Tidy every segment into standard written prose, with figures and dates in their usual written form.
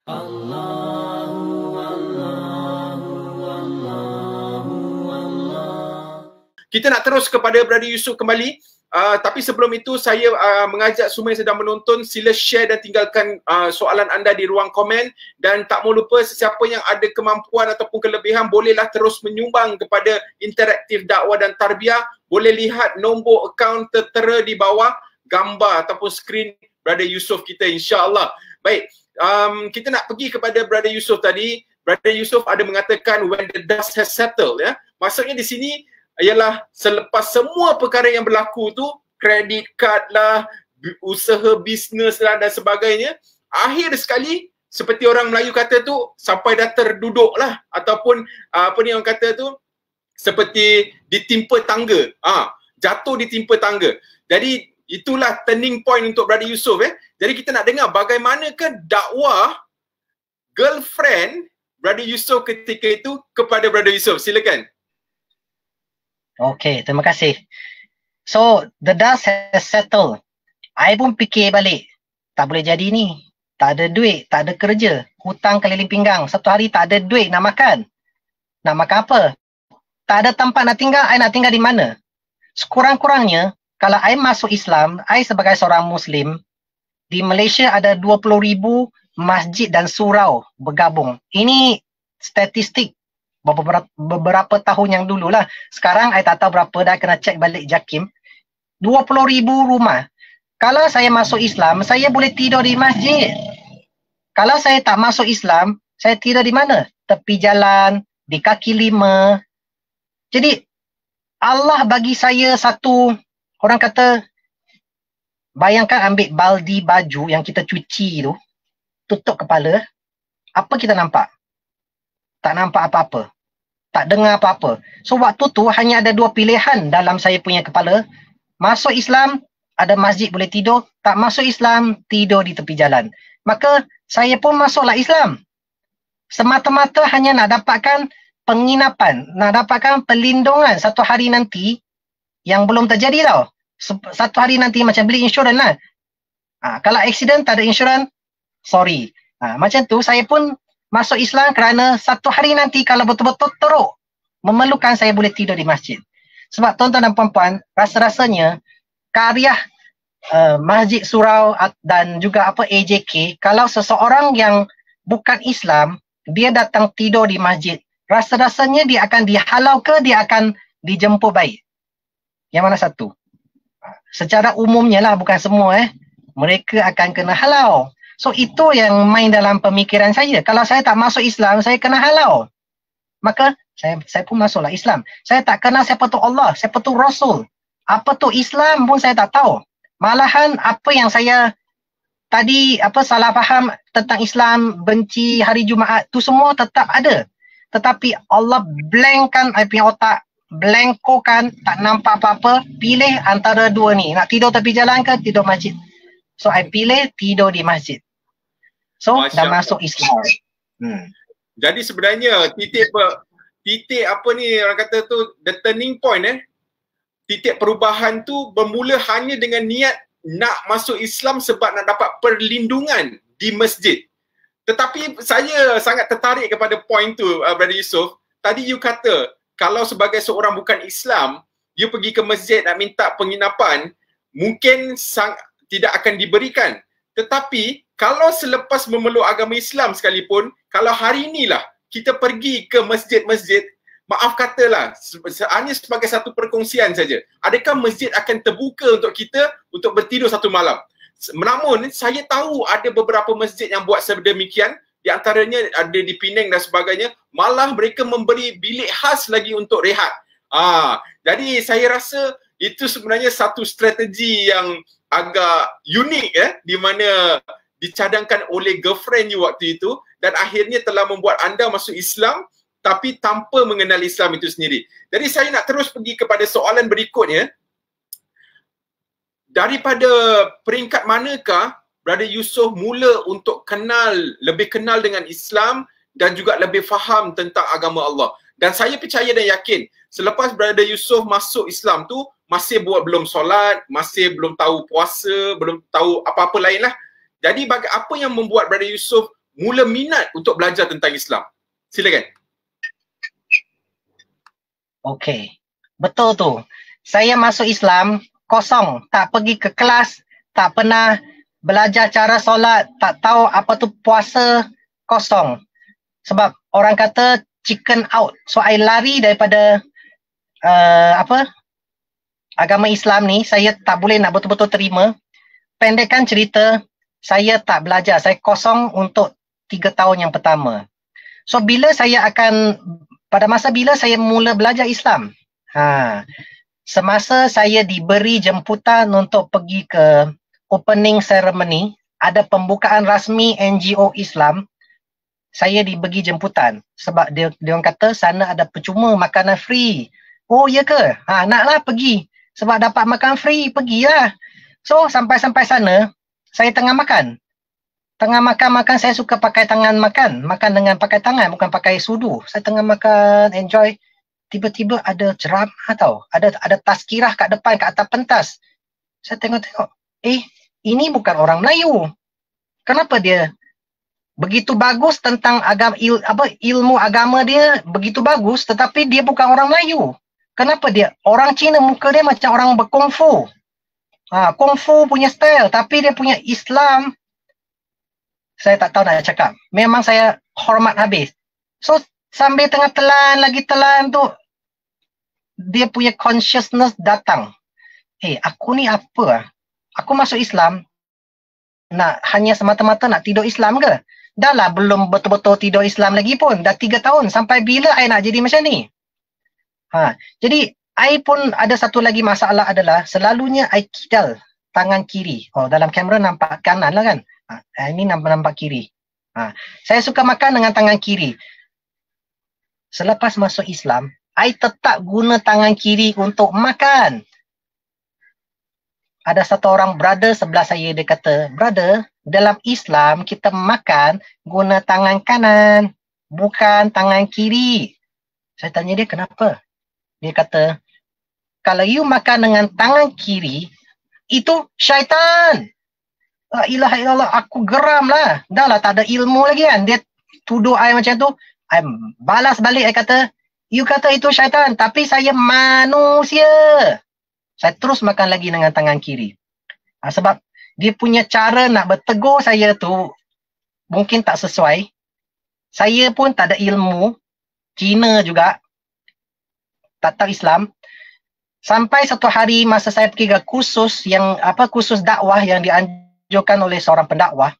Kita nak terus kepada Brother Yusof kembali. Tapi sebelum itu saya mengajak semua yang sedang menonton, sila share dan tinggalkan soalan anda di ruang komen. Dan tak mau lupa, sesiapa yang ada kemampuan ataupun kelebihan bolehlah terus menyumbang kepada interaktif dakwah dan tarbiyah. Boleh lihat nombor akaun tertera di bawah gambar ataupun skrin Brother Yusof kita, insya-Allah. Baik, kita nak pergi kepada Brother Yusof tadi. Brother Yusof ada mengatakan when the dust has settled, ya. Maksudnya di sini ialah selepas semua perkara yang berlaku tu, kredit kad lah, usaha bisnes lah dan sebagainya, akhir sekali seperti orang Melayu kata tu, sampai dah terduduk lah, ataupun apa ni orang kata tu, seperti ditimpa tangga, jatuh ditimpa tangga. Jadi itulah turning point untuk Brother Yusof. Jadi kita nak dengar bagaimanakah dakwah girlfriend Brother Yusof ketika itu kepada Brother Yusof. Silakan. Okay, terima kasih. So, the dust has settled. I pun fikir balik, tak boleh jadi ni. Tak ada duit, tak ada kerja, hutang keliling pinggang. Satu hari tak ada duit nak makan. Nak makan apa? Tak ada tempat nak tinggal, I nak tinggal di mana? Sekurang-kurangnya, kalau I masuk Islam, I sebagai seorang Muslim, di Malaysia ada 20,000 masjid dan surau bergabung. Ini statistik beberapa tahun yang dulu lah. Sekarang I tak tahu berapa, dah kena cek balik JAKIM. 20,000 rumah. Kalau saya masuk Islam, saya boleh tidur di masjid. Kalau saya tak masuk Islam, saya tidur di mana? Tepi jalan, di kaki lima. Jadi Allah bagi saya satu, orang kata, bayangkan ambil baldi baju yang kita cuci tu, tutup kepala, apa kita nampak? Tak nampak apa-apa. Tak dengar apa-apa. So waktu tu hanya ada dua pilihan dalam saya punya kepala. Masuk Islam, ada masjid boleh tidur. Tak masuk Islam, tidur di tepi jalan. Maka saya pun masuklah Islam. Semata-mata hanya nak dapatkan penginapan, nak dapatkan perlindungan satu hari nanti yang belum terjadi tau. Satu hari nanti macam beli insurans lah. Kalau accident tak ada insurans, sorry. Macam tu saya pun masuk Islam kerana satu hari nanti kalau betul-betul teruk, memerlukan, saya boleh tidur di masjid. Sebab tuan-tuan dan puan-puan, rasa-rasanya karya masjid surau dan juga AJK, kalau seseorang yang bukan Islam, dia datang tidur di masjid, rasa-rasanya dia akan dihalau ke dia akan dijemput baik? Yang mana satu? Secara umumnya lah, bukan semua mereka akan kena halau. So itu yang main dalam pemikiran saya. Kalau saya tak masuk Islam, saya kena halau. Maka saya pun masuklah Islam. Saya tak kenal siapa tu Allah, siapa tu Rasul. Apa tu Islam pun saya tak tahu. Malahan apa yang saya tadi salah faham tentang Islam, benci hari Jumaat, tu semua tetap ada. Tetapi Allah blankkan I punya otak, blankokan, tak nampak apa-apa, pilih antara dua ni. Nak tidur tepi jalan ke tidur masjid? So I pilih tidur di masjid. So dah masuk Islam. Jadi sebenarnya titik apa ni orang kata tu, the turning point titik perubahan tu bermula hanya dengan niat nak masuk Islam sebab nak dapat perlindungan di masjid. Tetapi saya sangat tertarik kepada point tu, Brother Yusof. Tadi you kata kalau sebagai seorang bukan Islam, you pergi ke masjid nak minta penginapan, mungkin tidak akan diberikan. Tetapi kalau selepas memeluk agama Islam sekalipun, kalau hari inilah kita pergi ke masjid-masjid, maaf katalah, hanya sebagai satu perkongsian saja, adakah masjid akan terbuka untuk kita untuk bertidur satu malam? Namun saya tahu ada beberapa masjid yang buat sedemikian, di antaranya ada di Penang dan sebagainya, malah mereka memberi bilik khas lagi untuk rehat. Jadi saya rasa itu sebenarnya satu strategi yang agak unik di mana dicadangkan oleh girlfriend you waktu itu dan akhirnya telah membuat anda masuk Islam tapi tanpa mengenal Islam itu sendiri. Jadi saya nak terus pergi kepada soalan berikutnya. Daripada peringkat manakah Brother Yusof mula untuk lebih kenal dengan Islam dan juga lebih faham tentang agama Allah? Dan saya percaya dan yakin selepas Brother Yusof masuk Islam tu masih belum solat, masih belum tahu puasa, belum tahu apa-apa lain lah. Jadi apa yang membuat Brother Yusof mula minat untuk belajar tentang Islam? Silakan. Okey. Betul tu. Saya masuk Islam kosong, tak pergi ke kelas, tak pernah belajar cara solat, tak tahu apa tu puasa, kosong. Sebab orang kata chicken out. So I lari daripada agama Islam ni. Saya tak boleh nak betul-betul terima. Pendekkan cerita, saya tak belajar. Saya kosong untuk 3 tahun yang pertama. So pada masa bila saya mula belajar Islam? Semasa saya diberi jemputan untuk pergi ke opening ceremony, ada pembukaan rasmi NGO Islam, saya diberi jemputan sebab dia orang kata sana ada percuma makanan free. Oh ya ke? Naklah pergi. Sebab dapat makan free, pergilah. So sampai sana, saya tengah makan. Tengah makan, saya suka pakai tangan makan. Makan dengan pakai tangan, bukan pakai sudu. Saya tengah makan, enjoy. Tiba-tiba ada ceramah tau. Ada tazkirah kat depan, kat atas pentas. Saya tengok-tengok. Ini bukan orang Melayu. Kenapa dia begitu bagus tentang ilmu agama dia begitu bagus, tetapi dia bukan orang Melayu. Kenapa dia? Orang Cina muka dia macam orang berkungfu. Kungfu punya style, tapi dia punya Islam. Saya tak tahu nak cakap. Memang saya hormat habis. So, sambil tengah telan tu, dia punya consciousness datang. Aku ni apa? Aku masuk Islam, hanya semata-mata nak tidur Islam ke? Dah lah belum betul-betul tidur Islam lagi pun. Dah 3 tahun. Sampai bila I nak jadi macam ni? Jadi, I pun ada satu lagi masalah adalah selalunya I kidal tangan kiri. Dalam kamera nampak kanan lah kan? Ini nampak kiri. Saya suka makan dengan tangan kiri. Selepas masuk Islam, I tetap guna tangan kiri untuk makan. Ada satu orang brother sebelah saya, dia kata, brother, dalam Islam kita makan guna tangan kanan, bukan tangan kiri. Saya tanya dia kenapa? Dia kata, kalau you makan dengan tangan kiri, itu syaitan. La ilaha illallah, aku geram lah. Dah lah tak ada ilmu lagi kan. Dia tuduh I macam tu. I balas balik, I kata, you kata itu syaitan, tapi saya manusia. Saya terus makan lagi dengan tangan kiri. Sebab dia punya cara nak bertegur saya tu mungkin tak sesuai. Saya pun tak ada ilmu. Cina juga. Tak tahu Islam. Sampai satu hari masa saya pergi ke kursus dakwah yang dianjurkan oleh seorang pendakwah.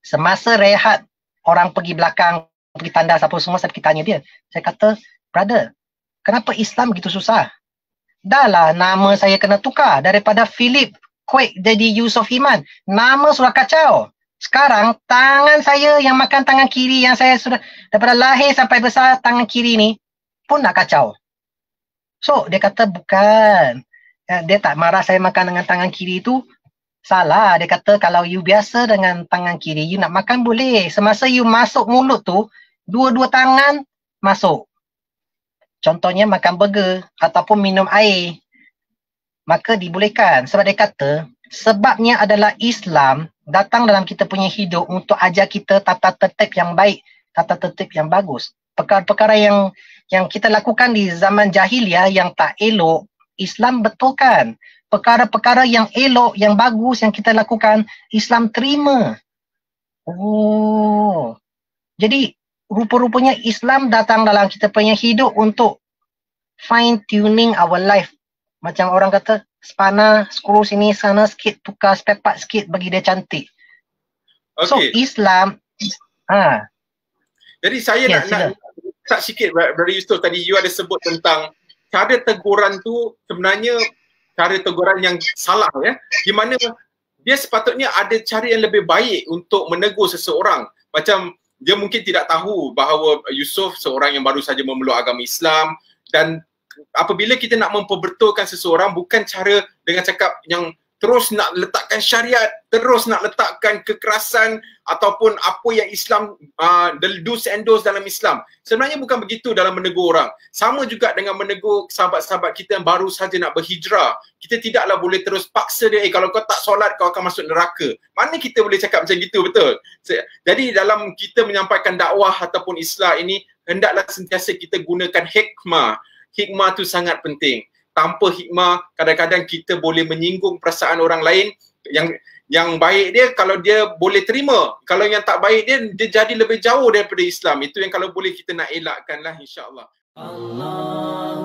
Semasa rehat, orang pergi belakang, pergi tandas apa semua, saya pergi tanya dia. Saya kata, brother, kenapa Islam begitu susah? Dah lah nama saya kena tukar daripada Philip Kwek jadi Yusof Iman. Nama sudah kacau. Sekarang tangan saya yang makan tangan kiri yang saya sudah daripada lahir sampai besar tangan kiri ni pun nak kacau. So dia kata bukan. Dia tak marah saya makan dengan tangan kiri tu. Salah. Dia kata kalau you biasa dengan tangan kiri, you nak makan boleh. Semasa you masuk mulut tu, dua-dua tangan masuk. Contohnya makan burger ataupun minum air. Maka dibolehkan. Sebab dia kata, sebabnya adalah Islam datang dalam kita punya hidup untuk ajar kita tata tertib yang baik, tata tertib yang bagus. Perkara-perkara yang kita lakukan di zaman jahiliah yang tak elok, Islam betulkan. Perkara-perkara yang elok, yang bagus yang kita lakukan, Islam terima. Jadi rupa-rupanya Islam datang dalam kita punya hidup untuk fine tuning our life. Macam orang kata, spana, skru sini sana sikit, tukar spare part sikit bagi dia cantik. Okay. So Islam, Jadi saya nak tak sikit Brother Yusof, tadi you ada sebut tentang cara teguran tu sebenarnya cara teguran yang salah ya. Di mana dia sepatutnya ada cara yang lebih baik untuk menegur seseorang. Macam dia mungkin tidak tahu bahawa Yusof seorang yang baru saja memeluk agama Islam, dan apabila kita nak memperbetulkan seseorang bukan cara dengan cakap yang terus nak letakkan syariat, terus nak letakkan kekerasan ataupun apa yang Islam, the do's and don'ts dalam Islam. Sebenarnya bukan begitu dalam menegur orang. Sama juga dengan menegur sahabat-sahabat kita yang baru saja nak berhijrah. Kita tidaklah boleh terus paksa dia, kalau kau tak solat kau akan masuk neraka. Mana kita boleh cakap macam gitu, betul? Jadi dalam kita menyampaikan dakwah ataupun islah ini, hendaklah sentiasa kita gunakan hikmah. Hikmah tu sangat penting. Tanpa hikmah, kadang-kadang kita boleh menyinggung perasaan orang lain. Yang baik dia, kalau dia boleh terima. Kalau yang tak baik dia jadi lebih jauh daripada Islam. Itu yang kalau boleh kita nak elakkan lah, insya-Allah. Allah.